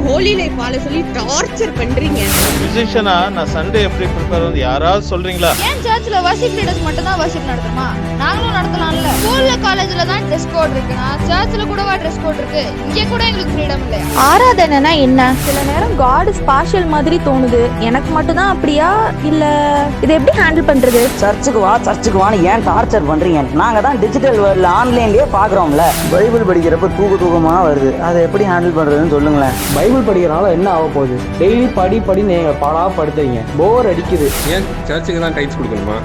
Holi life வாழ சொல்லி torture பண்றீங்க. மியூசிஷியனா நான் சண்டே எப்படி ப்ரிப்பேர் வந்து யாராவது சொல்றீங்களா? ஏன் சர்ச்ல வர்ஷிப் லீடர்ஸ் மட்டும் தான் வர்ஷிப் நடத்துமா? நாங்களும் நடத்தலாம்ல. ஸ்கூல்ல காலேஜ்ல தான் ட்ரெஸ் கோட் இருக்குனா சர்ச்ல கூடவா ட்ரெஸ் கோட் இருக்கு? இங்க கூட எங்களுக்கு ஃப்ரீடம் இல்லையா? ஆராதனைனா என்ன? சில நேரம் காட் ஸ்பாஷியல் மாதிரி தோணுது. எனக்கு மட்டும் தான் அப்படியா இல்ல இதை எப்படி ஹேண்டில் பண்றது? சர்ச்சுக்கு வான்னு ஏன் டார்ச்சர் பண்றீங்க? நாங்க தான் டிஜிட்டல் வேர்ல்ட்ல ஆன்லைன்லயே பாக்குறோம்ல. பைபிள் படிக்கிறப்ப தூக்கமா வருது. அதை எப்படி ஹேண்டில் பண்றதுன்னு சொல்லுங்களேன். பைபிள் படிக்கிறனால என்ன ஆக போகுது? டெய்லி படின்னு படுத்துறீங்க, போர் அடிக்குது. ஏன் சர்ச்சுக்கு தான் டைட்ஸ் கொடுக்கணுமா?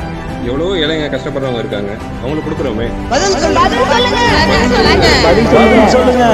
எவ்வளோ ஏழைங்க கஷ்டப்படுறவங்க இருக்காங்க, அவங்களுக்கு கொடுக்குறோமே. பதில் சொல்லுங்க.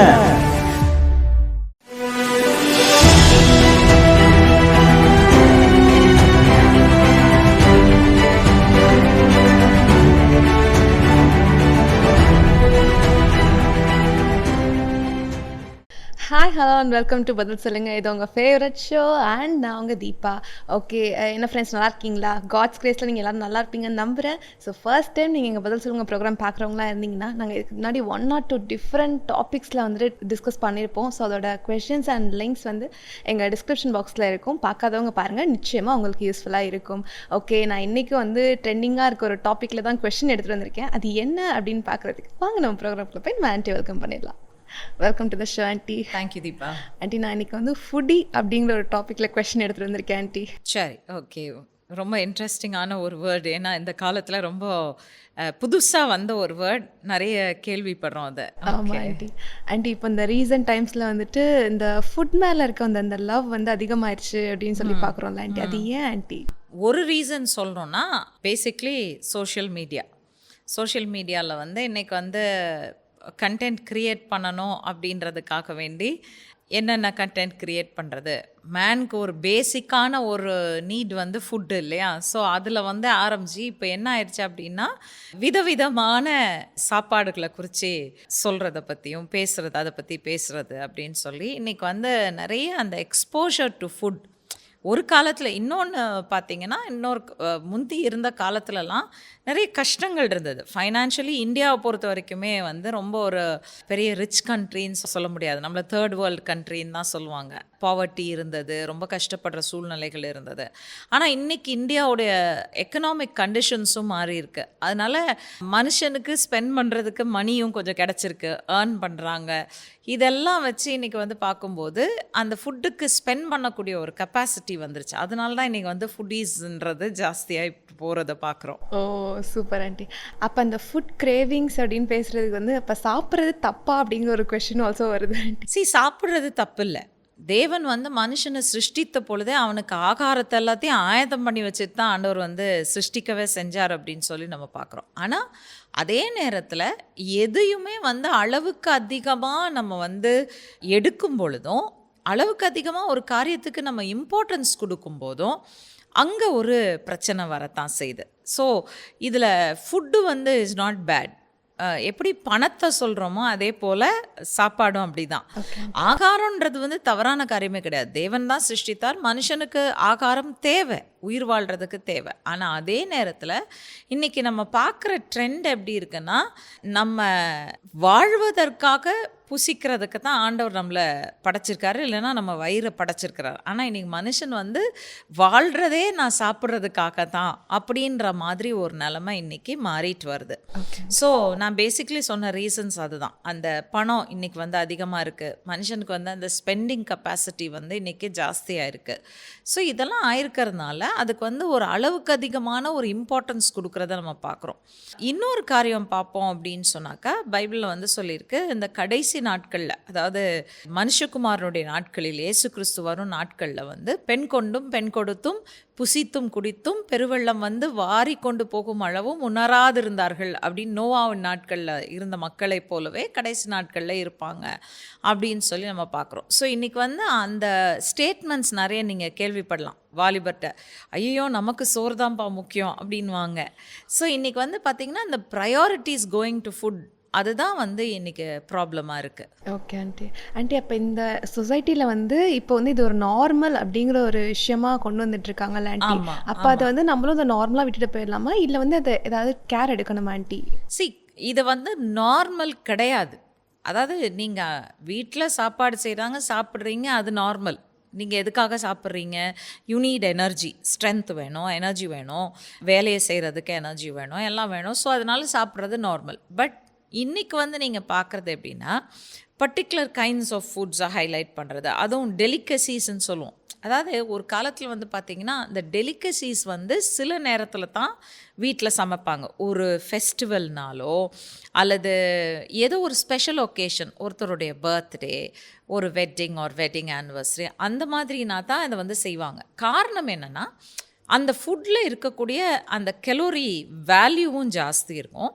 Hi hello and welcome to பதில் சொல்லுங்க. இது உங்கள் ஃபேவரட் ஷோ அண்ட் நான் உங்கள் தீபா. ஓகே, என்ன ஃப்ரெண்ட்ஸ் நல்லா இருக்கீங்களா? காட்ஸ் கிரேஸில் நீங்கள் எல்லோரும் நல்லா இருப்பீங்கன்னு நம்புகிறேன். ஸோ ஃபர்ஸ்ட் டைம் நீங்கள் எங்கள் பதில் சொல்லுங்கள் ப்ரோக்ராம் பார்க்குறவங்களா இருந்தீங்கன்னா நாங்கள் இதுக்கு முன்னாடி 1 or 2 டிஃப்ரெண்ட் டாபிக்ஸில் வந்துட்டு டிஸ்கஸ் பண்ணியிருப்போம். ஸோ அதோட கொஷின்ஸ் அண்ட் லிங்க்ஸ் வந்து எங்கள் டிஸ்கிரிப்ஷன் பாக்ஸில் இருக்கும். பார்க்காதவங்க பாருங்கள், நிச்சயமாக உங்களுக்கு யூஸ்ஃபுல்லாக இருக்கும். ஓகே, நான் இன்றைக்கி வந்து ட்ரெண்டிங்காக இருக்க ஒரு டாப்பிக்கில் தான் கொஷின் எடுத்துகிட்டு வந்திருக்கேன். அது என்ன அப்படின்னு பார்க்குறதுக்கு வாங்க நம்ம ப்ரோக்ராம்குள்ளே போய் நம்ம ஆன்ட்டி வெல்கம் பண்ணிடலாம். Welcome to the show aunty. Thank you Deepa. Aunty, நான் இன்னைக்கு வந்து ஃபுட்டி அப்படிங்கிற ஒரு டாப்பிக்கில் கொஸ்டின் எடுத்துகிட்டு வந்திருக்கேன் ஆண்டி. சரி, ஓகே. ரொம்ப இன்ட்ரெஸ்டிங்கான ஒரு வேர்டு. ஏன்னா இந்த காலத்தில் ரொம்ப புதுசாக வந்த ஒரு வேர்ட், நிறைய கேள்விப்படுறோம் அதை. ஆமாம் ஆண்டி. ஆண்டி, இப்போ இந்த ரீசன்ட் டைம்ஸில் வந்துட்டு இந்த ஃபுட் மேலே இருக்க அந்த லவ் வந்து அதிகமாகிடுச்சு அப்படின்னு சொல்லி பார்க்குறோம்ல ஆண்டி, அது ஏன் ஆண்டி? ஒரு ரீசன் சொல்கிறோன்னா பேசிக்லி சோஷியல் மீடியாவில் வந்து இன்றைக்கி வந்து கண்டென்ட் க்ரியேட் பண்ணணும் அப்படின்றதுக்காக வேண்டி என்னென்ன கண்டென்ட் க்ரியேட் பண்ணுறது, மேனுக்கு ஒரு பேசிக்கான ஒரு நீட் வந்து ஃபுட்டு இல்லையா? ஸோ அதில் வந்து ஆரம்பிச்சு இப்போ என்ன ஆயிடுச்சு அப்படின்னா விதவிதமான சாப்பாடுகளை குறித்து சொல்கிறத பற்றியும் பேசுகிறது, அதை பற்றி பேசுகிறது அப்படின்னு சொல்லி இன்றைக்கி வந்து நிறைய அந்த எக்ஸ்போஷர் டு ஃபுட். ஒரு காலத்தில் இன்னொன்று பார்த்திங்கன்னா, முந்தி இருந்த காலத்துலலாம் நிறைய கஷ்டங்கள் இருந்தது ஃபைனான்ஷியலி. இந்தியாவை பொறுத்த வரைக்குமே வந்து ரொம்ப ஒரு பெரிய ரிச் கண்ட்ரின்னு சொல்ல முடியாது, நம்மளை தேர்ட் வேர்ல்டு கண்ட்ரின்னு தான் சொல்லுவாங்க. பாவர்ட்டி இருந்தது, ரொம்ப கஷ்டப்படுற சூழ்நிலைகள் இருந்தது. ஆனால் இன்றைக்கி இந்தியாவுடைய எக்கனாமிக் கண்டிஷன்ஸும் மாறி இருக்கு. அதனால் மனுஷனுக்கு ஸ்பெண்ட் பண்ணுறதுக்கு மணியும் கொஞ்சம் கிடச்சிருக்கு, ஏர்ன் பண்ணுறாங்க. இதெல்லாம் வச்சு இன்றைக்கி வந்து பார்க்கும்போது அந்த ஃபுட்டுக்கு ஸ்பெண்ட் பண்ணக்கூடிய ஒரு கெப்பாசிட்டி வந்துருச்சு. அதனால தான் இன்றைக்கி வந்து ஃபுட்டீஸ்ன்றது ஜாஸ்தியாக இப்போ போகிறத பார்க்குறோம். ஓ சூப்பர் ஆண்டி. அப்போ அந்த ஃபுட் கிரேவிங்ஸ் அப்படின்னு பேசுகிறதுக்கு வந்து அப்போ சாப்பிட்றது தப்பா அப்படிங்கிற ஒரு கொஷின் ஆல்சோ வருது ஆண்டி. சாப்பிட்றது தப்பு இல்லை. தேவன் வந்து மனுஷனை சிருஷ்டித்த பொழுதே அவனுக்கு ஆகாரத்தை எல்லாத்தையும் ஆயத்தம் பண்ணி வச்சுட்டு தான் ஆண்டவர் வந்து சிருஷ்டிக்கவே செஞ்சார் அப்படின்னு சொல்லி நம்ம பார்க்குறோம். ஆனால் அதே நேரத்தில் எதையுமே வந்து அளவுக்கு அதிகமாக நம்ம வந்து எடுக்கும் பொழுதும், அளவுக்கு அதிகமாக ஒரு காரியத்துக்கு நம்ம இம்பார்ட்டன்ஸ் கொடுக்கும் போதும் அங்கே ஒரு பிரச்சனை வரத்தான் செய்யுது. ஸோ இதில் ஃபுட்டு வந்து இஸ் நாட் பேட். எப்படி பணத்தை சொல்கிறோமோ அதே போல் சாப்பாடும் அப்படி தான். ஆகாரம்ன்றது வந்து தவறான காரியமே கிடையாது. தேவன் தான் சிருஷ்டித்தார், மனுஷனுக்கு ஆகாரம் தேவை, உயிர் வாழ்கிறதுக்கு தேவை. ஆனால் அதே நேரத்தில் இன்றைக்கி நம்ம பார்க்குற ட்ரெண்ட் எப்படி இருக்குன்னா, நம்ம வாழ்வதற்காக புசிக்கிறதுக்கு தான் ஆண்டவர் நம்மளை படைச்சிருக்காரு, இல்லைன்னா நம்ம வயிறை படைச்சிருக்கிறார். ஆனால் இன்றைக்கி மனுஷன் வந்து வாழ்கிறதே நான் சாப்பிட்றதுக்காக தான் அப்படின்ற மாதிரி ஒரு நிலைமை இன்றைக்கி மாறிட்டு வருது. ஸோ நான் பேசிக்லி சொன்ன ரீசன்ஸ் அதுதான். அந்த பணம் இன்றைக்கி வந்து அதிகமாக இருக்குது, மனுஷனுக்கு வந்து அந்த ஸ்பெண்டிங் கெப்பாசிட்டி வந்து இன்றைக்கி ஜாஸ்தியாக இருக்குது. ஸோ இதெல்லாம் ஆயிருக்கிறதுனால அதுக்கு வந்து ஒரு அளவுக்கு அதிகமான ஒரு இம்பார்ட்டன்ஸ் கொடுக்குறத நம்ம பார்க்குறோம். இன்னொரு காரியம் பார்ப்போம் அப்படின்னு சொன்னாக்கா, பைபிளில் வந்து சொல்லியிருக்கு, இந்த கடைசி நாட்களில், அதாவது மனுஷகுமாரனுடைய நாட்களில், இயேசு கிறிஸ்து வரும் நாட்களில் வந்து பெண் கொண்டும் பெண் கொடுத்தும் புசித்தும் குடித்தும் பெருவெள்ளம் வந்து வாரி கொண்டு போகும் அளவும் உணராதிருந்தார்கள் அப்படின்னு நோவாவின் நாட்களில் இருந்த மக்களைப் போலவே கடைசி நாட்களில் இருப்பாங்க அப்படின்னு சொல்லி நம்ம பார்க்குறோம். ஸோ இன்றைக்கி வந்து அந்த ஸ்டேட்மெண்ட்ஸ் நிறைய நீங்கள் கேள்விப்படலாம். வாலிபர்கிட்ட ஐயோ நமக்கு சோறு தான்ப்பா முக்கியம் அப்படின்வாங்க. ஸோ இன்றைக்கி வந்து பார்த்திங்கன்னா இந்த ப்ரையாரிட்டிஸ் கோயிங் டு ஃபுட், அதுதான் வந்து இன்னைக்கு ப்ராப்ளமாக இருக்குது. Okay aunty. அப்போ இந்த சொசைட்டியில் வந்து இப்போ வந்து இது ஒரு நார்மல் அப்படிங்கிற ஒரு விஷயமா கொண்டு வந்துட்டு இருக்காங்கல்ல ஆண்டி. அப்போ அதை வந்து நம்மளும் அதை நார்மலாக விட்டுட்டு போயிடலாமா, இல்லை வந்து அதை ஏதாவது கேர் எடுக்கணுமா ஆண்டி? இது வந்து நார்மல் கிடையாது. அதாவது நீங்கள் வீட்டில் சாப்பாடு செய்கிறாங்க, சாப்பிட்றீங்க, அது நார்மல். நீங்கள் எதுக்காக சாப்பிட்றீங்க? யூ நீட் எனர்ஜி, ஸ்ட்ரென்த் வேணும், எனர்ஜி வேணும், வேலையை செய்கிறதுக்கு எனர்ஜி வேணும், எல்லாம் வேணும். ஸோ அதனால சாப்பிட்றது நார்மல். பட் இன்றைக்கி வந்து நீங்கள் பார்க்குறது எப்படின்னா, பர்டிகுலர் கைண்ட்ஸ் ஆஃப் ஃபுட்ஸை ஹைலைட் பண்ணுறது, அதுவும் டெலிகசிஸ்ன்னு சொல்லுவோம். அதாவது ஒரு காலத்தில் வந்து பார்த்திங்கன்னா இந்த டெலிகசிஸ் வந்து சில நேரத்தில் தான் வீட்டில் சமைப்பாங்க. ஒரு ஃபெஸ்டிவல்னாலோ அல்லது ஏதோ ஒரு ஸ்பெஷல் ஒகேஷன், ஒருத்தருடைய பர்த்டே, ஒரு வெட்டிங் ஆர் வெட்டிங் ஆனிவர்சரி, அந்த மாதிரினா தான் இதை வந்து செய்வாங்க. காரணம் என்னென்னா, அந்த ஃபுட்டில் இருக்கக்கூடிய அந்த கெலோரி வேல்யூவும் ஜாஸ்தி இருக்கும்,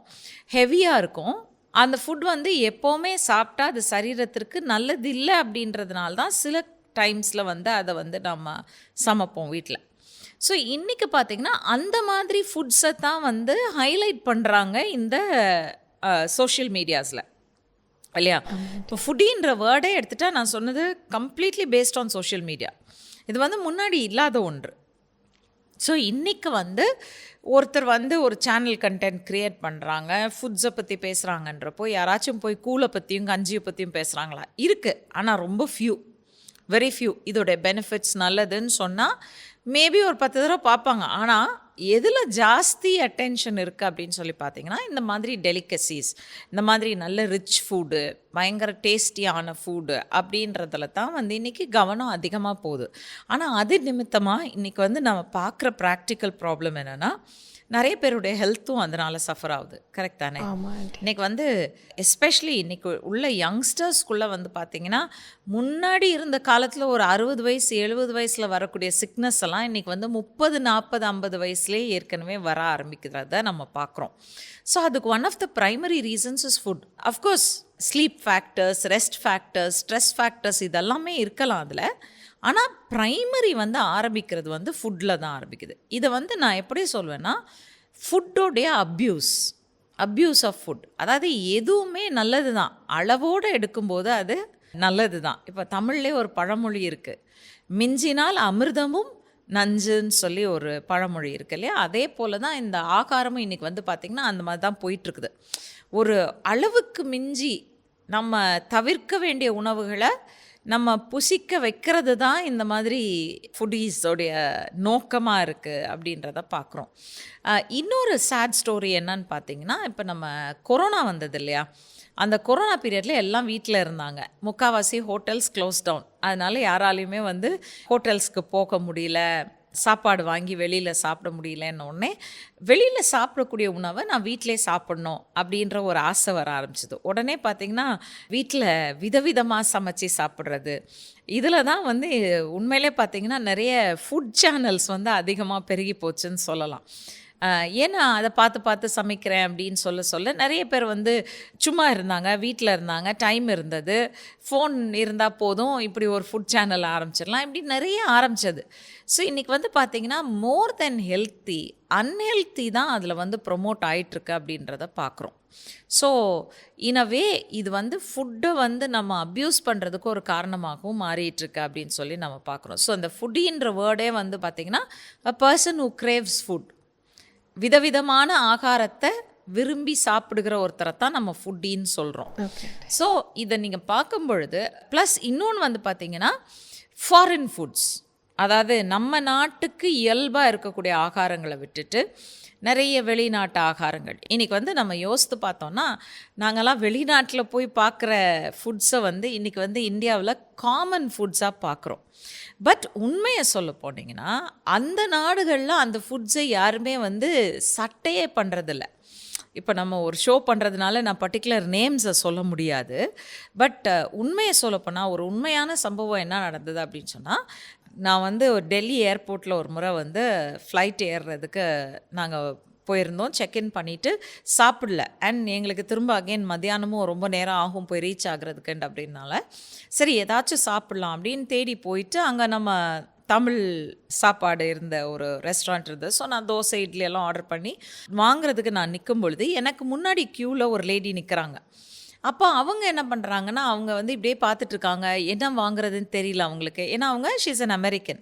ஹெவியாக இருக்கும். அந்த ஃபுட் வந்து எப்போவுமே சாப்பிட்டா அது சரீரத்திற்கு நல்லது இல்லை அப்படின்றதுனால தான் சில டைம்ஸில் வந்து அதை வந்து நம்ம சமைப்போம் வீட்டில். ஸோ இன்றைக்கி பார்த்திங்கன்னா அந்த மாதிரி ஃபுட்ஸை தான் வந்து ஹைலைட் பண்ணுறாங்க இந்த சோஷியல் மீடியாஸில், இல்லையா? இப்போ ஃபுட்டின்ற வேர்டே எடுத்துகிட்டா நான் சொன்னது completely based on social media. இது வந்து முன்னாடி இல்லாத ஒன்று. ஸோ இன்றைக்கி வந்து ஒருத்தர் வந்து ஒரு சேனல் கண்டென்ட் க்ரியேட் பண்ணுறாங்க, ஃபுட்ஸை பற்றி பேசுகிறாங்கன்றப்போ யாராச்சும் போய் கூழை பற்றியும் கஞ்சியை பற்றியும் பேசுகிறாங்களா? இருக்குது, ஆனால் ரொம்ப வெரி ஃபியூ. இதோடைய பெனிஃபிட்ஸ் நல்லதுன்னு சொன்னால் மேபி ஒரு 10 தடவை பார்ப்பாங்க. ஆனால் எதில் ஜாஸ்தி அட்டென்ஷன் இருக்குது அப்படின்னு சொல்லி பார்த்தீங்கன்னா, இந்த மாதிரி டெலிகசிஸ், இந்த மாதிரி நல்ல ரிச் ஃபுட்டு, பயங்கர டேஸ்டியான ஃபுட்டு அப்படின்றதுல தான் வந்து இன்றைக்கி கவனம் அதிகமாக போகுது. ஆனால் அது நிமித்தமாக இன்றைக்கி வந்து நம்ம பார்க்குற ப்ராக்டிக்கல் ப்ராப்ளம் என்னென்னா, நிறைய பேருடைய ஹெல்த்தும் அதனால் சஃபர் ஆகுது. கரெக்ட் தானே? இன்றைக்கி வந்து எஸ்பெஷலி இன்றைக்கி உள்ள யங்ஸ்டர்ஸ்குள்ளே வந்து பார்த்திங்கன்னா, முன்னாடி இருந்த காலத்தில் ஒரு 60 வயசு 70 வயசில் வரக்கூடிய சிக்னஸ் எல்லாம் இன்றைக்கி வந்து 30 40 50 வயசுலேயே ஏற்கனவே வர ஆரம்பிக்கிறத நம்ம பார்க்குறோம். ஸோ அதுக்கு one of the primary reasons is food. Of course sleep factors, rest factors, stress factors இதெல்லாமே இருக்கலாம் அதில். ஆனால் ப்ரைமரி வந்து ஆரம்பிக்கிறது வந்து ஃபுட்டில் தான் ஆரம்பிக்குது. இதை வந்து நான் எப்படி சொல்வேன்னா, ஃபுட்டோடைய அப்யூஸ் ஆஃப் ஃபுட். அதாவது எதுவுமே நல்லது தான், அளவோடு எடுக்கும்போது அது நல்லது தான். இப்போ தமிழ்லேயே ஒரு பழமொழி இருக்குது, மிஞ்சினால் அமிர்தமும் நஞ்சுன்னு சொல்லி ஒரு பழமொழி இருக்குது, இல்லையா? அதே போல் தான் இந்த ஆகாரமும் இன்றைக்கி வந்து பார்த்திங்கன்னா அந்த மாதிரி தான் போயிட்டுருக்குது. ஒரு அளவுக்கு மிஞ்சி நம்ம தவிர்க்க வேண்டிய உணவுகளை நம்ம புசிக்க வைக்கிறது தான் இந்த மாதிரி ஃபுட்டீஸோடைய நோக்கமாக இருக்குது அப்படின்றத பார்க்குறோம். இன்னொரு சேட் ஸ்டோரி என்னன்னு பார்த்தீங்கன்னா, இப்போ நம்ம கொரோனா வந்தது இல்லையா? அந்த கொரோனா பீரியடில் எல்லாம் வீட்டில் இருந்தாங்க. முக்கால்வாசி ஹோட்டல்ஸ் க்ளோஸ் டவுன். அதனால் யாராலையுமே வந்து ஹோட்டல்ஸ்க்கு போக முடியல, சாப்பாடு வாங்கி வெளியில் சாப்பிட முடியலன்னொடனே வெளியில் சாப்பிடக்கூடிய உணவை நான் வீட்டிலே சாப்பிட்ணும் அப்படின்ற ஒரு ஆசை வர ஆரம்பிச்சிது. உடனே பார்த்திங்கன்னா வீட்டில் விதவிதமாக சமைச்சி சாப்பிட்றது, இதில் தான் வந்து உண்மையிலே பார்த்திங்கன்னா நிறைய ஃபுட் சேனல்ஸ் வந்து அதிகமாக பெருகி போச்சுன்னு சொல்லலாம். ஏன்னா அதை பார்த்து சமைக்கிறேன் அப்படின்னு சொல்ல நிறைய பேர் வந்து சும்மா இருந்தாங்க, வீட்டில் இருந்தாங்க, டைம் இருந்தது, ஃபோன் இருந்தால் போதும், இப்படி ஒரு ஃபுட் சேனல் ஆரம்பிச்சிடலாம், இப்படி நிறைய ஆரம்பித்தது. ஸோ இன்றைக்கி வந்து பார்த்திங்கன்னா மோர் தென் ஹெல்த்தி, அன்ஹெல்த்தி தான் அதில் வந்து ப்ரொமோட் ஆகிட்டுருக்கு அப்படின்றத பார்க்குறோம். ஸோ இனவே இது வந்து ஃபுட்டை வந்து நம்ம அப்யூஸ் பண்ணுறதுக்கு ஒரு காரணமாகவும் மாறிட்டுருக்கு அப்படின்னு சொல்லி நம்ம பார்க்குறோம். ஸோ அந்த ஃபுட்டின்ற வேர்டே வந்து பார்த்திங்கன்னா a person who graves food, விதவிதமான ஆகாரத்தை விரும்பி சாப்பிடுகிற ஒருத்தரை தான் நம்ம ஃபுட்டின்னு சொல்கிறோம். ஸோ இதை நீங்கள் பார்க்கும் பொழுது ப்ளஸ் இன்னொன்று வந்து பார்த்திங்கன்னா ஃபாரின் ஃபுட்ஸ், அதாவது நம்ம நாட்டுக்கு இயல்பாக இருக்கக்கூடிய ஆகாரங்களை விட்டுட்டு நிறைய வெளிநாட்டு ஆகாரங்கள். இன்றைக்கி வந்து நம்ம யோசித்து பார்த்தோன்னா, நாங்கள்லாம் வெளிநாட்டில் போய் பார்க்குற ஃபுட்ஸை வந்து இன்றைக்கி வந்து இந்தியாவில் காமன் ஃபுட்ஸாக பார்க்குறோம். பட் உண்மையை சொல்ல போனீங்கன்னா அந்த நாடுகளில் அந்த ஃபுட்ஸை யாருமே வந்து சட்டையே பண்ணுறதில்ல. இப்போ நம்ம ஒரு ஷோ பண்ணுறதுனால நான் பர்டிகுலர் நேம்ஸை சொல்ல முடியாது. பட் உண்மையை சொல்லப்போனால் ஒரு உண்மையான சம்பவம் என்ன நடந்தது அப்படின்னு சொன்னால், நான் வந்து ஒரு டெல்லி ஏர்போர்ட்டில் ஒரு முறை வந்து ஃப்ளைட் ஏறுறதுக்கு நாங்கள் போயிருந்தோம். செக்இன் பண்ணிவிட்டு சாப்பிடல. அண்ட் எங்களுக்கு திரும்ப அகெயின் மத்தியானமும் ரொம்ப நேரம் ஆகும் போய் ரீச் ஆகுறதுக்குண்டு அப்படின்னால சரி ஏதாச்சும் சாப்பிட்லாம் அப்படின்னு தேடி போயிட்டு அங்கே நம்ம தமிழ் சாப்பாடு இருந்த ஒரு ரெஸ்டாரண்ட் இருந்தது. ஸோ நான் தோசை இட்லி எல்லாம் ஆர்டர் பண்ணி வாங்குறதுக்கு நான் நிற்கும் பொழுது எனக்கு முன்னாடி க்யூவில் ஒரு லேடி நிற்கிறாங்க. அப்போ அவங்க என்ன பண்ணுறாங்கன்னா, அவங்க வந்து இப்படியே பார்த்துட்ருக்காங்க, என்ன வாங்குறதுன்னு தெரியல அவங்களுக்கு. ஏன்னா அவங்க ஷீஸ் அன் அமெரிக்கன்.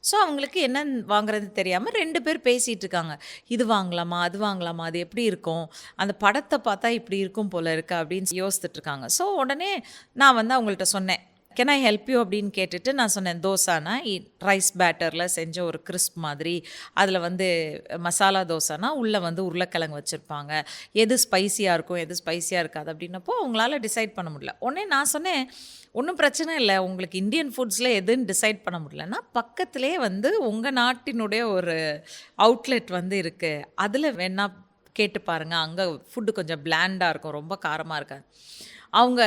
ஸோ அவங்களுக்கு என்ன வாங்குறது தெரியாமல் 2 பேர் பேசிகிட்டு இருக்காங்க. இது வாங்கலாமா, அது வாங்கலாமா, அது எப்படி இருக்கும், அந்த படத்தை பார்த்தா இப்படி இருக்கும் போல இருக்கு அப்படின்னு யோசிச்சுட்டு இருக்காங்க. ஸோ உடனே நான் வந்து அவங்கள்ட்ட சொன்னேன், கேன் ஐ ஹெல்ப் யூ அப்படின்னு கேட்டுட்டு நான் சொன்னேன், தோசானா ரைஸ் பேட்டரில் செஞ்ச ஒரு கிறிஸ்ப் மாதிரி, அதில் வந்து மசாலா தோசானா உள்ளே வந்து உருளைக்கிழங்கு வச்சுருப்பாங்க, எது ஸ்பைசியாக இருக்கும் எது ஸ்பைசியாக இருக்காது அப்படின்னப்போ அவங்களால டிசைட் பண்ண முடியல. உடனே நான் சொன்னேன், ஒன்றும் பிரச்சனை இல்லை, உங்களுக்கு இந்தியன் ஃபுட்ஸில் எதுன்னு டிசைட் பண்ண முடியலன்னா பக்கத்துலேயே வந்து உங்கள் நாட்டினுடைய ஒரு அவுட்லெட் வந்து இருக்குது, அதில் வேணா கேட்டு பாருங்கள், அங்கே ஃபுட்டு கொஞ்சம் பிளாண்டாக இருக்கும், ரொம்ப காரமாக இருக்காது. அவங்க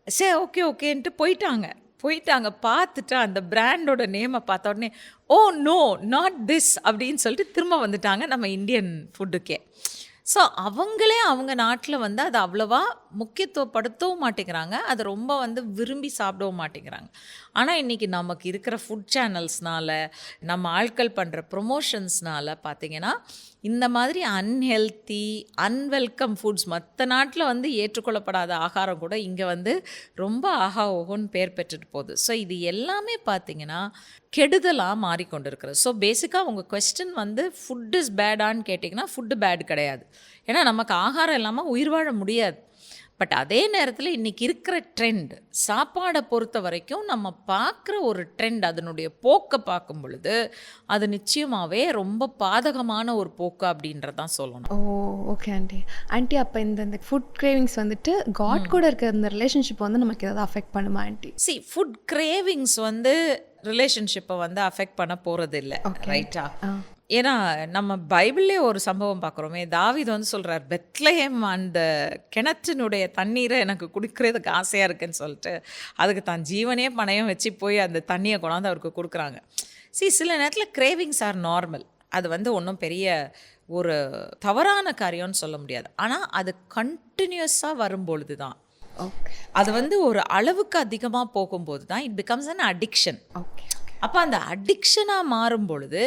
சரி ஓகே ஓகேன்ட்டு போயிட்டாங்க. பார்த்துட்டு அந்த பிராண்டோட நேமை பார்த்த உடனே ஓ நோ நாட் திஸ் அப்படின்னு சொல்லிட்டு திரும்ப வந்துட்டாங்க நம்ம இந்தியன் ஃபுட்டுக்கே. ஸோ அவங்களே அவங்க நாட்டில் வந்து அதை அவ்வளோவா முக்கியத்துவப்படுத்தவும் மாட்டேங்கிறாங்க, அதை ரொம்ப வந்து விரும்பி சாப்பிடவும் மாட்டேங்கிறாங்க. ஆனால் இன்றைக்கி நமக்கு இருக்கிற ஃபுட் சேனல்ஸ்னால, நம்ம ஆட்கள் பண்ணுற ப்ரொமோஷன்ஸ்னால பார்த்திங்கன்னா இந்த மாதிரி அன்ஹெல்த்தி அன்வெல்கம் ஃபுட்ஸ், மற்ற நாட்டில் வந்து ஏற்றுக்கொள்ளப்படாத ஆகாரம் கூட இங்கே வந்து ரொம்ப ஆஹா ஓஹோன்னு பேர் பெற்றுட்டு போகுது. ஸோ இது எல்லாமே பார்த்திங்கன்னா கெடுதலாக மாறிக்கொண்டு இருக்கிறது. ஸோ பேசிக்காக உங்கள் கொஸ்டின் வந்து ஃபுட் இஸ் பேடான்னு கேட்டிங்கன்னா ஃபுட்டு பேட் கிடையாது. ஏன்னா நமக்கு ஆகாரம் இல்லாமல் உயிர் வாழ முடியாது. பட் அதே நேரத்தில் இன்றைக்கி இருக்கிற ட்ரெண்ட் சாப்பாடை பொறுத்த வரைக்கும் நம்ம பார்க்குற ஒரு ட்ரெண்ட், அதனுடைய போக்கை பார்க்கும் பொழுது அது நிச்சயமாகவே ரொம்ப பாதகமான ஒரு போக்கு அப்படின்றதான் சொல்லணும். ஓகே ஆண்டி அப்போ இந்த ஃபுட் கிரேவிங்ஸ் வந்துட்டு காட் கூட இருக்கிற இந்த ரிலேஷன்ஷிப் வந்து நமக்கு ஏதாவது அஃபெக்ட் பண்ணுமா ஆண்டி? ஃபுட் கிரேவிங்ஸ் வந்து ரிலேஷன்ஷிப்பை வந்து அஃபெக்ட் பண்ண போகிறது இல்லை, ரைட்டா? ஏன்னா நம்ம பைபிள்லேயே ஒரு சம்பவம் பார்க்குறோமே, தாவீது வந்து சொல்கிறார், பெத்லஹேம் அந்த கிணற்றினுடைய தண்ணீரை எனக்கு குடிக்கிறதுக்கு ஆசையாக இருக்குன்னு சொல்லிட்டு அதுக்கு தான் ஜீவனே பணயம் வச்சு போய் அந்த தண்ணியை கொண்டாந்து அவருக்கு கொடுக்குறாங்க. சில நேரத்தில் கிரேவிங்ஸ் ஆர் நார்மல், அது வந்து ஒன்றும் பெரிய ஒரு தவறான காரியம்னு சொல்ல முடியாது. ஆனால் அது கண்டினியூஸாக வரும்பொழுது தான், அது வந்து ஒரு அளவுக்கு அதிகமாக போகும்போது தான் இட் பிகம்ஸ் அன் அடிக்ஷன். அப்போ அந்த அடிக்ஷனாக மாறும் பொழுது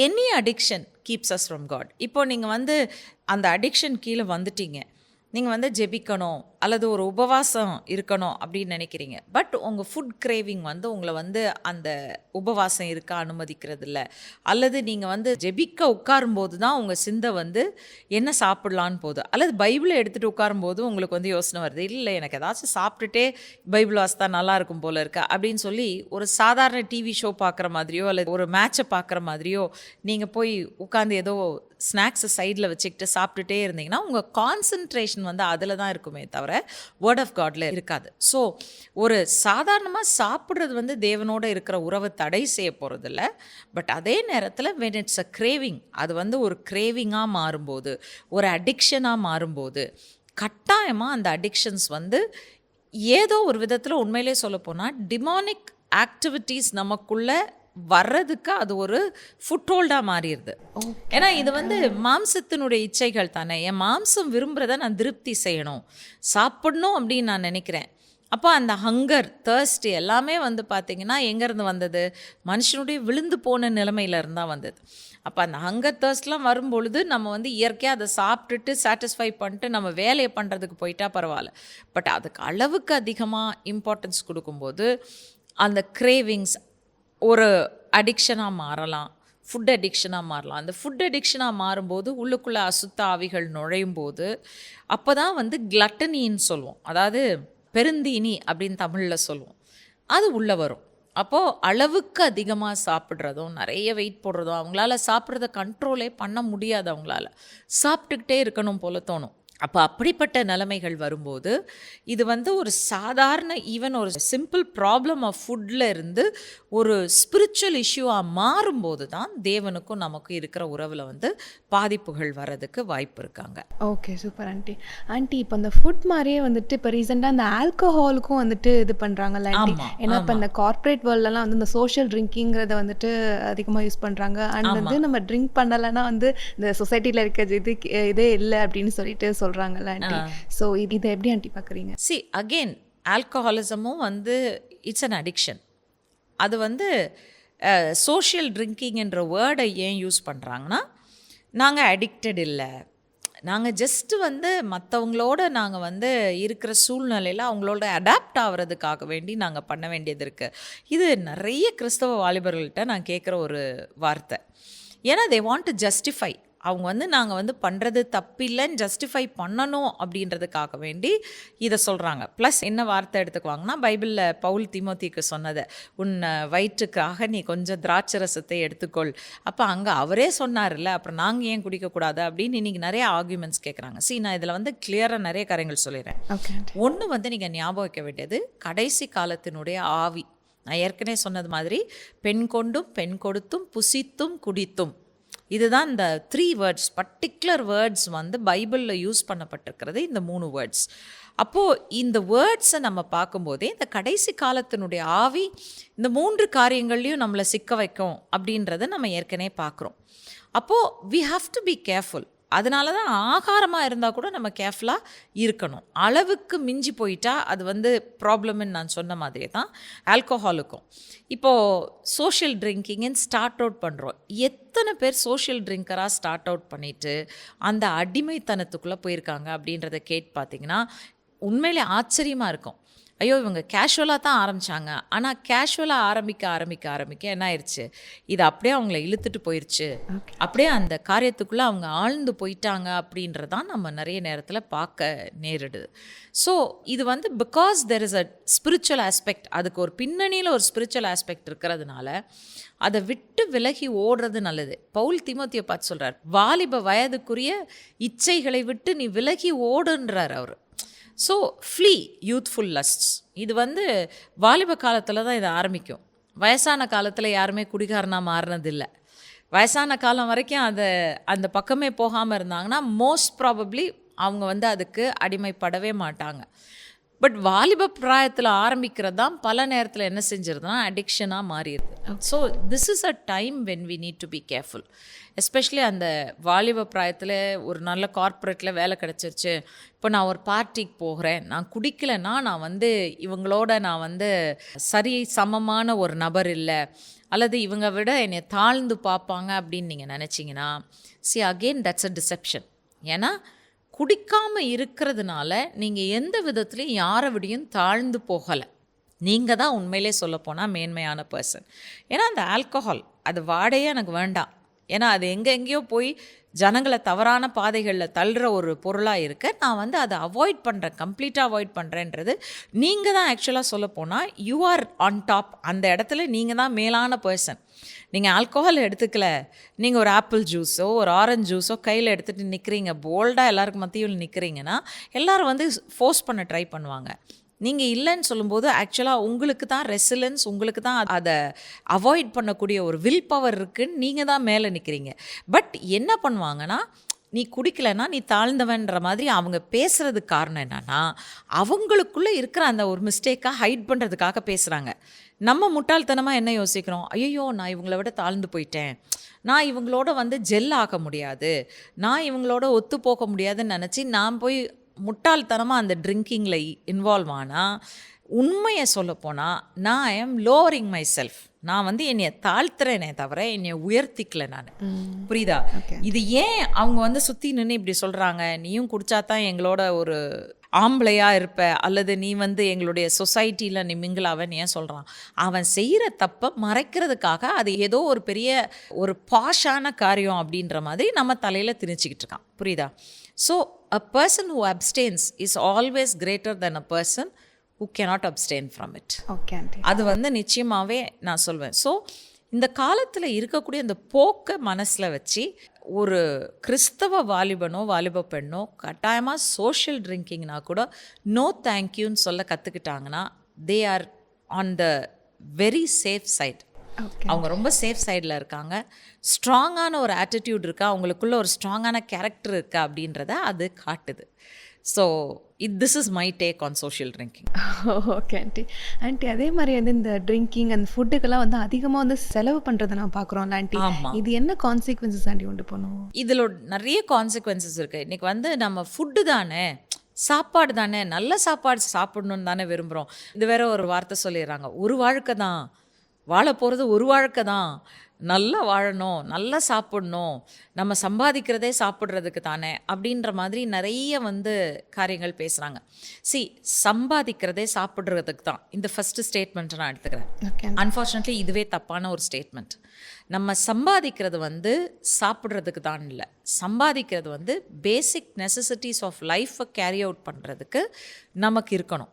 any addiction keeps us from God. இப்போ நீங்கள் வந்து அந்த அடிக்ஷன் கீழே வந்துட்டீங்க, நீங்கள் வந்து ஜெபிக்கணும் அல்லது ஒரு உபவாசம் இருக்கணும் அப்படின்னு நினைக்கிறீங்க, பட் உங்கள் ஃபுட் கிரேவிங் வந்து உங்களை வந்து அந்த உபவாசம் இருக்க அனுமதிக்கிறது இல்லை, அல்லது நீங்கள் வந்து ஜெபிக்க உட்காரும்போது தான் உங்கள் சிந்தை வந்து என்ன சாப்பிட்லான்னு போகுது, அல்லது பைபிளை எடுத்துகிட்டு உட்காரும்போது உங்களுக்கு வந்து யோசனை வருது, இல்லை எனக்கு ஏதாச்சும் சாப்பிட்டுட்டே பைபிள் வாசித்தா நல்லா இருக்கும் போல இருக்கா அப்படின்னு சொல்லி ஒரு சாதாரண டிவி ஷோ பார்க்குற மாதிரியோ அல்லது ஒரு மேட்சை பார்க்குற மாதிரியோ நீங்கள் போய் உட்காந்து ஏதோ ஸ்நாக்ஸை சைடில் வச்சுக்கிட்டு சாப்பிட்டுட்டே இருந்தீங்கன்னா உங்கள் கான்சன்ட்ரேஷன் வந்து அதில் தான் இருக்குமே தவிர வேர்ட் ஆஃப் காட்ல இருக்காது. ஸோ ஒரு சாதாரணமாக சாப்பிட்றது வந்து தேவனோட இருக்கிற உறவை தடை செய்ய போகிறதில்ல. பட் அதே நேரத்தில் when it's a craving, அது வந்து ஒரு கிரேவிங்காக மாறும்போது, ஒரு அடிக்ஷனாக மாறும்போது, கட்டாயமாக அந்த அடிக்ஷன்ஸ் வந்து ஏதோ ஒரு விதத்தில் உண்மையிலே சொல்லப்போனால் டிமானிக் ஆக்டிவிட்டீஸ் நமக்குள்ளே வர்றதுக்கு அது ஒரு ஃபுட்ஹோல்டாக மாறிடுது. ஏன்னா இது வந்து மாம்சத்தினுடைய இச்சைகள் தானே, என் மாம்சம் விரும்புகிறத நான் திருப்தி செய்யணும், சாப்பிடணும் அப்படின்னு நான் நினைக்கிறேன். அப்போ அந்த ஹங்கர் தர்ஸ்ட் எல்லாமே வந்து பார்த்திங்கன்னா எங்கேருந்து வந்தது? மனுஷனுடைய விழுந்து போன நிலைமையிலேருந்து தான் வந்தது. அப்போ அந்த ஹங்கர் தர்ஸ்ட்லாம் வரும்பொழுது நம்ம வந்து இயற்கையாக அதை சாப்பிட்டுட்டு சாட்டிஸ்ஃபை பண்ணிட்டு நம்ம வேலையை பண்ணுறதுக்கு போயிட்டா பரவாயில்ல. பட் அதுக்கு அளவுக்கு அதிகமாக இம்பார்ட்டன்ஸ் கொடுக்கும்போது அந்த கிரேவிங்ஸ் ஒரு அடிக்ஷனாக மாறலாம், ஃபுட் அடிக்ஷனாக மாறலாம். அந்த ஃபுட் அடிக்ஷனாக மாறும்போது உள்ளுக்குள்ளே அசுத்த ஆவிகள் நுழையும் போது அப்போ தான் வந்து கிளட்டனின்னு சொல்லுவோம், அதாவது பெருந்தீனி அப்படின்னு தமிழில் சொல்லுவோம், அது உள்ளே வரும். அப்போது அளவுக்கு அதிகமாக சாப்பிட்றதும் நிறைய வெயிட் போடுறதும், அவங்களால சாப்பிட்றத கண்ட்ரோலே பண்ண முடியாது, அவங்களால சாப்பிட்டுக்கிட்டே இருக்கணும் போல தோணும். அப்போ அப்படிப்பட்ட நிலைமைகள் வரும்போது இது வந்து ஒரு சாதாரண ஈவன் ஒரு சிம்பிள் ப்ராப்ளம் ஆஃப் ஃபுட்டில் இருந்து ஒரு ஸ்பிரிச்சுவல் இஷ்யூவாக மாறும்போது தான் தேவனுக்கும் நமக்கும் இருக்கிற உறவில் வந்து பாதிப்புகள் வர்றதுக்கு வாய்ப்பு இருக்காங்க. Okay, super aunty. இப்போ அந்த ஃபுட் மாதிரியே வந்துட்டு இப்போ ரீசெண்டாக அந்த ஆல்கஹாலுக்கும் வந்துட்டு இது பண்ணுறாங்கல்ல ஆண்டி. ஏன்னா இப்போ இந்த கார்ப்பரேட் வேர்ல்டெலாம் வந்து இந்த சோஷியல் ட்ரிங்கிங்கிறத வந்துட்டு அதிகமாக யூஸ் பண்ணுறாங்க. அண்ட் வந்து நம்ம ட்ரிங்க் பண்ணலைன்னா வந்து இந்த சொசைட்டியில் இருக்கிறது இதே இல்லை அப்படின்னு சொல்லிட்டு சொல்கிறாங்கல்ல ஆண்டி. ஸோ இதை எப்படி ஆண்டி பார்க்குறீங்க? அகெயின் ஆல்கஹாலிசமும் வந்து இட்ஸ் அன் அடிக்ஷன். அது வந்து சோஷியல் ட்ரிங்கிங் என்ற வேர்டை ஏன் யூஸ் பண்ணுறாங்கன்னா, நாங்கள் அடிக்டட் இல்லை, நாங்கள் ஜஸ்ட்டு வந்து மற்றவங்களோட நாங்கள் வந்து இருக்கிற சூழ்நிலையில் அவங்களோட அடாப்ட் ஆகிறதுக்காக வேண்டி நாங்கள் பண்ண வேண்டியது இருக்குது. இது நிறைய கிறிஸ்தவ வாலிபர்கள்ட்ட நான் கேட்குற ஒரு வார்த்தை. ஏன்னா தே வாண்ட் டு ஜஸ்டிஃபை. அவங்க வந்து நாங்கள் வந்து பண்ணுறது தப்பில்லைன்னு ஜஸ்டிஃபை பண்ணணும் அப்படின்றதுக்காக வேண்டி இதை சொல்கிறாங்க. ப்ளஸ் என்ன வார்த்தை எடுத்துக்குவாங்கன்னா, பைபிளில் பவுல் தீமோத்திக்கு சொன்னதை, உன் வயிற்றுக்காக நீ கொஞ்சம் திராட்சை ரசத்தை எடுத்துக்கொள். அப்போ அங்கே அவரே சொன்னார்ல, அப்புறம் நாங்கள் ஏன் குடிக்கக்கூடாது அப்படின்னு இன்றைக்கி நிறைய ஆர்குமெண்ட்ஸ் கேட்குறாங்க. நான் இதில் வந்து கிளியராக நிறைய காரியங்கள் சொல்லிடுறேன். ஒன்று வந்து நீங்கள் ஞாபகம் வைக்க வேண்டியது, கடைசி காலத்தினுடைய ஆவி. நான் ஏற்கனவே சொன்னது மாதிரி, பெண் கொண்டும் பெண் கொடுத்தும் புசித்தும் குடித்தும், இதுதான் இந்த 3 வேர்ட்ஸ், பர்டிகுலர் வேர்ட்ஸ் வந்து பைபிளில் யூஸ் பண்ணப்பட்டிருக்கிறது, இந்த 3 வேர்ட்ஸ். அப்போது இந்த வேர்ட்ஸை நம்ம பார்க்கும்போதே இந்த கடைசி காலத்தினுடைய ஆவி இந்த 3 காரியங்கள்லையும் நம்மளை சிக்க வைக்கும் அப்படின்றத நம்ம ஏற்கனவே பார்க்குறோம். அப்போது we have to be careful. அதனால தான் ஆகாரமாக இருந்தால் கூட நம்ம கேர்ஃபுல்லாக இருக்கணும். அளவுக்கு மிஞ்சி போயிட்டா அது வந்து ப்ராப்ளம்னு நான் சொன்ன மாதிரியே தான் ஆல்கோஹாலுக்கும். இப்போது சோஷியல் ட்ரிங்கிங்னு ஸ்டார்ட் அவுட் பண்ணுறோம். எத்தனை பேர் சோஷியல் ட்ரிங்கராக ஸ்டார்ட் அவுட் பண்ணிவிட்டு அந்த அடிமைத்தனத்துக்குள்ளே போயிருக்காங்க அப்படின்றத கேட்டு பார்த்தீங்கன்னா உண்மையிலே ஆச்சரியமாக இருக்கும். ஐயோ, இவங்க கேஷுவலாக தான் ஆரம்பித்தாங்க, ஆனால் கேஷுவலாக ஆரம்பிக்க என்ன ஆயிடுச்சு, இது அப்படியே அவங்கள இழுத்துட்டு போயிடுச்சு, அப்படியே அந்த காரியத்துக்குள்ளே அவங்க ஆழ்ந்து போயிட்டாங்க அப்படின்றதான் நம்ம நிறைய நேரத்தில் பார்க்க நேரிடுது. ஸோ இது வந்து because there is a spiritual aspect, அதுக்கு ஒரு பின்னணியில் ஒரு ஸ்பிரிச்சுவல் ஆஸ்பெக்ட் இருக்கிறதுனால அதை விட்டு விலகி ஓடுறது நல்லது. பவுல் தீமோத்தியை பார்த்து சொல்கிறார், வாலிப வயதுக்குரிய இச்சைகளை விட்டு நீ விலகி ஓடுன்றார் அவர். So flee youthful lusts. இது வந்து வாலிப காலத்தில் தான் இது ஆரம்பிக்கும். வயசான காலத்தில் யாருமே குடிகாரனாக மாறினதில்லை. வயசான காலம் வரைக்கும் அந்த பக்கமே போகாமல் இருந்தாங்கன்னா மோஸ்ட் ப்ராபப்ளி அவங்க வந்து அதுக்கு அடிமைப்படவே மாட்டாங்க. பட் வாலிப பிராயத்தில் ஆரம்பிக்கிறது தான் பல நேரத்தில் என்ன செஞ்சிருதுன்னா அடிக்ஷனாக மாறிடுது. So this is a time when we need to be careful. Especially அந்த வாலிப பிராயத்தில் ஒரு நல்ல கார்ப்பரேட்டில் வேலை கிடச்சிருச்சு, இப்போ நான் ஒரு பார்ட்டிக்கு போகிறேன், நான் குடிக்கலைன்னா நான் வந்து இவங்களோட நான் வந்து சரி சமமான ஒரு நபர் இல்லை, அல்லது இவங்க விட என்னை தாழ்ந்து பார்ப்பாங்க அப்படின்னு நீங்கள் நினச்சிங்கன்னா, அகெயின் தட்ஸ் அ டிசெப்ஷன். ஏன்னா குடிக்காமல் இருக்கிறதுனால நீங்கள் எந்த விதத்துலையும் யாரை விடையும் தாழ்ந்து போகலை. நீங்கள் தான் உண்மையிலே சொல்லப்போனால் மேன்மையான பர்சன். ஏன்னா அந்த ஆல்கஹால் அது வாடையே எனக்கு வேண்டாம், ஏன்னா அது எங்கெங்கேயோ போய் ஜனங்களை தவறான பாதைகளில் தள்ளுற ஒரு பொருளாக இருக்க, நான் வந்து அதை அவாய்ட் பண்ணுறேன், கம்ப்ளீட்டாக அவாய்ட் பண்ணுறேன்றது நீங்கள் தான் ஆக்சுவலாக சொல்லப்போனால் யூ ஆர் ஆன் டாப். அந்த இடத்துல நீங்கள் தான் மேலான பர்சன். நீங்கள் ஆல்கோஹால் எடுத்துக்கல, நீங்கள் ஒரு ஆப்பிள் ஜூஸோ ஒரு ஆரஞ்சு ஜூஸோ கையில் எடுத்துகிட்டு நிற்கிறீங்க, போல்டாக எல்லாருக்கும் மத்தியில் நிற்கிறீங்கன்னா எல்லோரும் வந்து ஃபோர்ஸ் பண்ண ட்ரை பண்ணுவாங்க. நீங்கள் இல்லைன்னு சொல்லும்போது ஆக்சுவலாக உங்களுக்கு தான் ரெசிலன்ஸ், உங்களுக்கு தான் அதை அவாய்ட் பண்ணக்கூடிய ஒரு வில் பவர் இருக்குன்னு நீங்கள் தான் மேலே நிற்கிறீங்க. பட் என்ன பண்ணுவாங்கன்னா, நீ குடிக்கலைன்னா நீ தாழ்ந்தவன்ற மாதிரி அவங்க பேசுகிறதுக்கு காரணம் என்னன்னா, அவங்களுக்குள்ளே இருக்கிற அந்த ஒரு மிஸ்டேக்காக ஹைட் பண்ணுறதுக்காக பேசுகிறாங்க. நம்ம முட்டாள்தனமாக என்ன யோசிக்கிறோம், ஐயோ நான் இவங்கள விட தாழ்ந்து போயிட்டேன், நான் இவங்களோட வந்து ஜெல் ஆக முடியாது, நான் இவங்களோட ஒத்து போக முடியாதுன்னு நினச்சி நான் போய் முட்டாள்தனமாக அந்த ட்ரிங்கிங்கில் இன்வால்வ் ஆனால், உண்மையை சொல்லப்போனால் நான் I am lowering my self. நான் வந்து என்னைய தாழ்த்துறேனே தவிர என்னைய உயர்த்திக்கல நான். புரியுதா? இது ஏன் அவங்க வந்து சுற்றி நின்று இப்படி சொல்கிறாங்க, நீயும் குடிச்சாதான் எங்களோட ஒரு ஆம்பளையாக இருப்ப, அல்லது நீ வந்து எங்களுடைய சொசைட்டியில் நீ மிங்கிளாவன்னு ஏன் சொல்கிறான்? அவன் செய்கிற தப்பை மறைக்கிறதுக்காக அது ஏதோ ஒரு பெரிய ஒரு பாஷான காரியம் அப்படின்ற மாதிரி நம்ம தலையில் திணிச்சிக்கிட்டு இருக்கான். புரியுதா? So a person who abstains is always greater than a person who cannot abstain from it. Okay aunty, அது வந்து நிச்சயமாகவே நான் சொல்வேன். ஸோ இந்த காலத்தில் இருக்கக்கூடிய இந்த போக்கை மனசில் வச்சு ஒரு கிறிஸ்தவ வாலிபனோ வாலிப பெண்ணோ கட்டாயமாக சோஷியல் ட்ரிங்கிங்னா கூட நோ தேங்க்யூன்னு சொல்ல கற்றுக்கிட்டாங்கன்னா they are on the very safe side. அவங்க ரொம்ப சேஃப் சைடில் இருக்காங்க. ஸ்ட்ராங்கான ஒரு ஆட்டிடியூட் இருக்கா, அவங்களுக்குள்ள ஒரு ஸ்ட்ராங்கான கேரக்டர் இருக்கா அப்படின்றத அது காட்டுது. So this is my take on social drinking. Okay aunty. Aunty அதே மாதிரி வந்து இந்த ட்ரிங்கிங் அந்த ஃபுட்டுக்கெல்லாம் வந்து அதிகமாக வந்து செலவு பண்ணுறதை நான் பார்க்குறோம்ல ஆண்டி, இது என்ன கான்சிக்வன்சஸ் ஆண்டி உண்டு பண்ணுவோம்? இதில் நிறைய கான்சிக்வன்சஸ் இருக்குது. இன்றைக்கி வந்து நம்ம ஃபுட்டு தானே, சாப்பாடு தானே, நல்ல சாப்பாடு சாப்பிடணுன்னு தானே விரும்புகிறோம். இது வேற ஒரு வார்த்தை சொல்லிடுறாங்க, ஒரு வாழ்க்கை தான் வாழ போகிறது, ஒரு வாழ்க்கை தான், நல்லா வாழணும், நல்லா சாப்பிடணும், நம்ம சம்பாதிக்கிறதே சாப்பிட்றதுக்கு தானே அப்படின்ற மாதிரி நிறைய காரியங்கள் பேசுகிறாங்க. சம்பாதிக்கிறதே சாப்பிட்றதுக்கு தான் இந்த ஃபஸ்ட்டு ஸ்டேட்மெண்ட்டை நான் எடுத்துக்கிறேன். அன்ஃபார்ச்சுனேட்லி இதுவே தப்பான ஒரு ஸ்டேட்மெண்ட். நம்ம சம்பாதிக்கிறது சாப்பிட்றதுக்கு தான் இல்லை, சம்பாதிக்கிறது பேசிக் நெசசிட்டிஸ் ஆஃப் லைஃப்பை கேரி அவுட் பண்ணுறதுக்கு நமக்கு இருக்கணும்.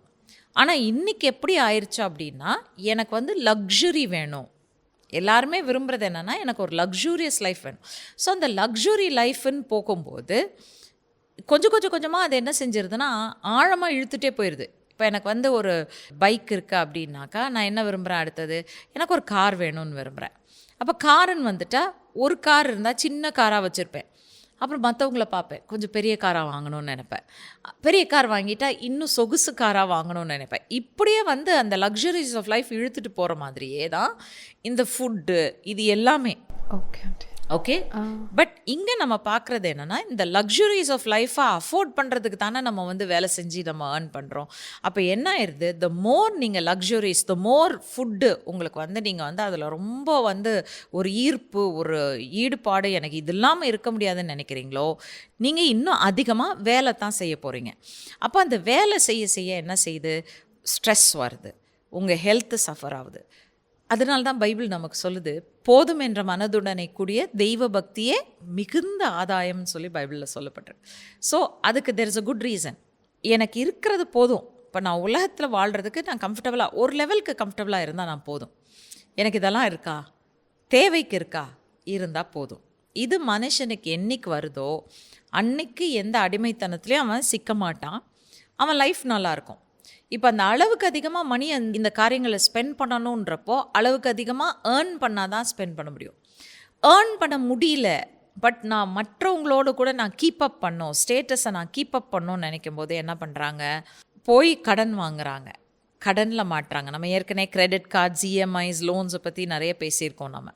ஆனால் இன்றைக்கி எப்படி ஆயிடுச்சு அப்படின்னா, எனக்கு லக்ஸுரி வேணும். எல்லாருமே விரும்புகிறது என்னென்னா, எனக்கு ஒரு லக்ஸூரியஸ் லைஃப் வேணும். ஸோ அந்த லக்ஸுரி லைஃப்னு போகும்போது கொஞ்சமாக அது என்ன செஞ்சிருதுன்னா, ஆழமாக இழுத்துட்டே போயிடுது. இப்போ எனக்கு ஒரு பைக் இருக்குது அப்படின்னாக்கா, நான் என்ன விரும்புகிறேன், அடுத்தது எனக்கு ஒரு கார் வேணும்னு விரும்புகிறேன். அப்போ காருன்னு வந்துட்டால், ஒரு கார் இருந்தால் சின்ன காராக வச்சுருப்பேன். அப்புறம் மற்றவங்கள பார்ப்பேன், கொஞ்சம் பெரிய காராக வாங்கணும்னு நினைப்பேன். பெரிய கார் வாங்கிட்டா இன்னும் சொகுசு காராக வாங்கணும்னு நினைப்பேன். இப்படியே அந்த லக்ஸுரிஸ் ஆஃப் லைஃப் இழுத்துட்டு போகிற மாதிரியே தான் இந்த ஃபுட்டு, இது எல்லாமே. ஓகே, பட் இங்கே நம்ம பார்க்குறது என்னென்னா, இந்த லக்ஸுரிஸ் ஆஃப் லைஃப்பை அஃபோர்ட் பண்ணுறதுக்கு தானே நம்ம வேலை செஞ்சு நம்ம ஏர்ன் பண்ணுறோம். அப்போ என்ன ஆயிடுது, த மோர் நீங்கள் லக்ஸுரிஸ், த மோர் ஃபுட்டு உங்களுக்கு நீங்கள் அதில் ரொம்ப ஒரு ஈர்ப்பு, ஒரு ஈடுபாடு, எனக்கு இது இல்லாமல் இருக்க முடியாதுன்னு நினைக்கிறீங்களோ, நீங்கள் இன்னும் அதிகமாக வேலை தான் செய்ய போகிறீங்க. அப்போ அந்த வேலை செய்ய என்ன செய்யுது, ஸ்ட்ரெஸ் வருது, உங்கள் ஹெல்த்து சஃபர் ஆகுது. அதனால தான் பைபிள் நமக்கு சொல்லுது, போதும் என்ற மனதுடனே கூடிய தெய்வ பக்தியே மிகுந்த ஆதாயம்னு சொல்லி பைபிளில் சொல்லப்பட்டிருக்கு. ஸோ அதுக்கு there is a good reason. எனக்கு இருக்கிறது போதும். இப்போ நான் உலகத்தில் வாழ்கிறதுக்கு நான் கம்ஃபர்டபுளாக, ஒரு லெவலுக்கு கம்ஃபர்டபுளாக இருந்தால் நான் போதும். எனக்கு இதெல்லாம் இருக்கா, தேவைக்கு இருக்கா, இருந்தால் போதும். இது மனுஷனுக்கு என்னைக்கு வருதோ அன்னைக்கு எந்த அடிமைத்தனத்துலேயும் அவன் சிக்க மாட்டான், அவன் லைஃப் நல்லாயிருக்கும். இப்போ அந்த அளவுக்கு அதிகமாக மணி இந்த காரியங்களை ஸ்பெண்ட் பண்ணணுன்றப்போ அளவுக்கு அதிகமாக ஏர்ன் பண்ணால் தான் ஸ்பெண்ட் பண்ண முடியும். ஏர்ன் பண்ண முடியல, பட் நான் மற்றவங்களோடு கூட நான் கீப் அப் பண்ணோம், ஸ்டேட்டஸை நான் கீப் அப் பண்ணோன்னு நினைக்கும் போது என்ன பண்ணுறாங்க, போய் கடன் வாங்குறாங்க, கடனில் மாட்டுறாங்க. நம்ம ஏற்கனவே கிரெடிட் கார்ட்ஸ், இஎம்ஐஸ், லோன்ஸை பற்றி நிறைய பேசியிருக்கோம் நம்ம.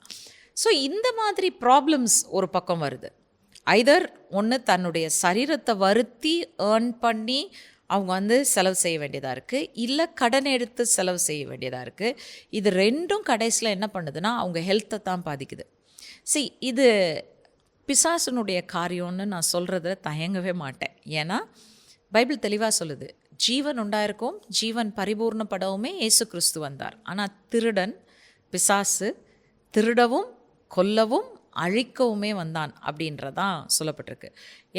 ஸோ இந்த மாதிரி ப்ராப்ளம்ஸ் ஒரு பக்கம் வருது. ஐதர் ஒன்று தன்னுடைய சரீரத்தை வருத்தி ஏர்ன் பண்ணி அவங்க செலவு செய்ய வேண்டியதாக இருக்குது, இல்லை கடன் எடுத்து செலவு செய்ய வேண்டியதாக இருக்குது. இது ரெண்டும் கடைசியில் என்ன பண்ணுதுன்னா அவங்க ஹெல்த்தை தான் பாதிக்குது. இது பிசாசுனுடைய காரியம்னு நான் சொல்கிறத தயங்கவே மாட்டேன். ஏன்னா பைபிள் தெளிவாக சொல்லுது, ஜீவன் உண்டாயிருக்கும், ஜீவன் பரிபூர்ணப்படவுமே இயேசு கிறிஸ்து வந்தார். ஆனால் திருடன் பிசாசு திருடவும் கொல்லவும் அழிக்கவுமே வந்தான் அப்படின்றதான் சொல்லப்பட்டிருக்கு.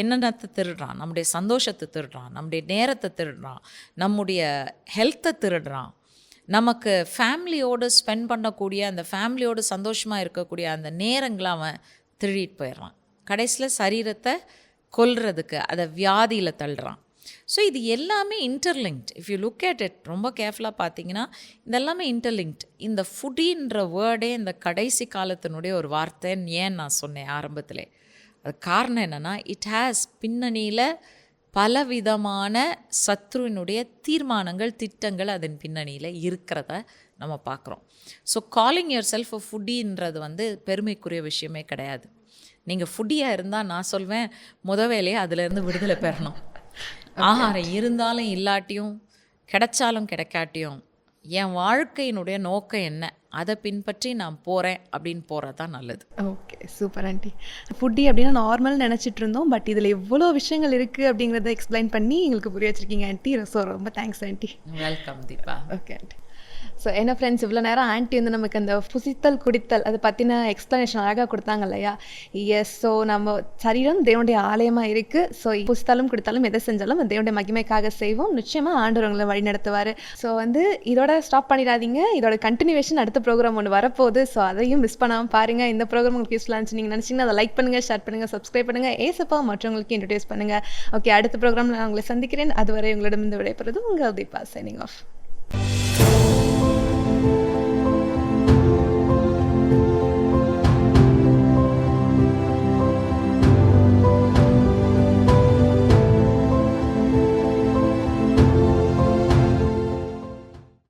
என்னென்னத்தை திருடுறான், நம்முடைய சந்தோஷத்தை திருடுறான், நம்முடைய நேரத்தை திருடுறான், நம்முடைய ஹெல்த்தை திருடுறான், நமக்கு ஃபேமிலியோடு ஸ்பெண்ட் பண்ணக்கூடிய அந்த ஃபேமிலியோடு சந்தோஷமாக இருக்கக்கூடிய அந்த நேரங்களை அவன் திருடிட்டு போயிடுறான். கடைசியில் சரீரத்தை கொல்றதுக்கு அதை வியாதியில் தள்ளுறான். ஸோ இது எல்லாமே interlinked. If you look at it, ரொம்ப கேர்ஃபுல்லாக பார்த்தீங்கன்னா இதெல்லாமே இன்டர்லிங்க்ட். இந்த ஃபுட்டின்ற வேர்டே இந்த கடைசி காலத்தினுடைய ஒரு வார்த்தைன்னு ஏன் நான் சொன்னேன் ஆரம்பத்திலே, அது காரணம் என்னென்னா, இட் ஹேஸ் பின்னணியில் பலவிதமான சத்ருவினுடைய தீர்மானங்கள், திட்டங்கள் அதன் பின்னணியில் இருக்கிறத நம்ம பார்க்குறோம். ஸோ காலிங் யுவர் செல்ஃப் அ ஃபுட்டின்றது பெருமைக்குரிய விஷயமே கிடையாது. நீங்கள் ஃபுட்டியாக இருந்தால் நான் சொல்வேன், வேலையை அதிலேருந்து விடுதலை பெறணும். ஆகாரம் இருந்தாலும் இல்லாட்டியும், கிடைச்சாலும் கிடைக்காட்டியும், என் வாழ்க்கையினுடைய நோக்கம் என்ன, அதை பின்பற்றி நான் போகிறேன் அப்படின்னு போகிறது தான் நல்லது. Okay, super aunty. ஃபுட்டி அப்படின்னா நார்மல் நினச்சிட்டு இருந்தோம், பட் இதில் எவ்வளோ விஷயங்கள் இருக்குது அப்படிங்கிறத எக்ஸ்பிளைன் பண்ணி எங்களுக்கு புரிய வச்சுருக்கீங்க ஆண்டி. ஸோ ரொம்ப thanks aunty. Welcome Deepa. Okay aunty. So என்ன ஃப்ரெண்ட்ஸ், இவ்வளோ நேரம் ஆண்டி நமக்கு அந்த புசித்தல் குடித்தல் அதை பற்றின எக்ஸ்ப்ளனேஷன் அழகாக கொடுத்தாங்க இல்லையா? எஸ். ஸோ நம்ம சரீரம் தேவனுடைய ஆலயமாக இருக்குது. ஸோ புசித்தாலும் குடித்தாலும் எதை செஞ்சாலும் தேவனுடைய மகிமைக்காக செய்வோம். நிச்சயமாக ஆண்டவர்களை வழி நடத்துவார். ஸோ இதோட ஸ்டாப் பண்ணிடாதீங்க, இதோட கண்டினியூவேஷன் அடுத்த ப்ரோக்ராம் ஒன்று வரப்போகுது. ஸோ அதையும் மிஸ் பண்ணாமல் பாருங்கள். இந்த ப்ரோக்ராம் உங்களுக்கு யூஸ்ஃபுல்லாக இருந்துச்சு நீங்கள் நினச்சிங்கன்னா அதை லைக் பண்ணுங்கள், ஷேர் பண்ணுங்கள், சப்ஸ்கிரைப் பண்ணுங்கள், ஏசப்பா மற்றவங்களுக்கு இன்ட்ரடியூஸ் பண்ணுங்கள். ஓகே, அடுத்த ப்ரோக்ராமில் நான் உங்களை சந்திக்கிறேன். அதுவரை உங்களிடம் இந்த விடைபெறுவது உங்கள் தீபா, சைனிங் ஆஃப்.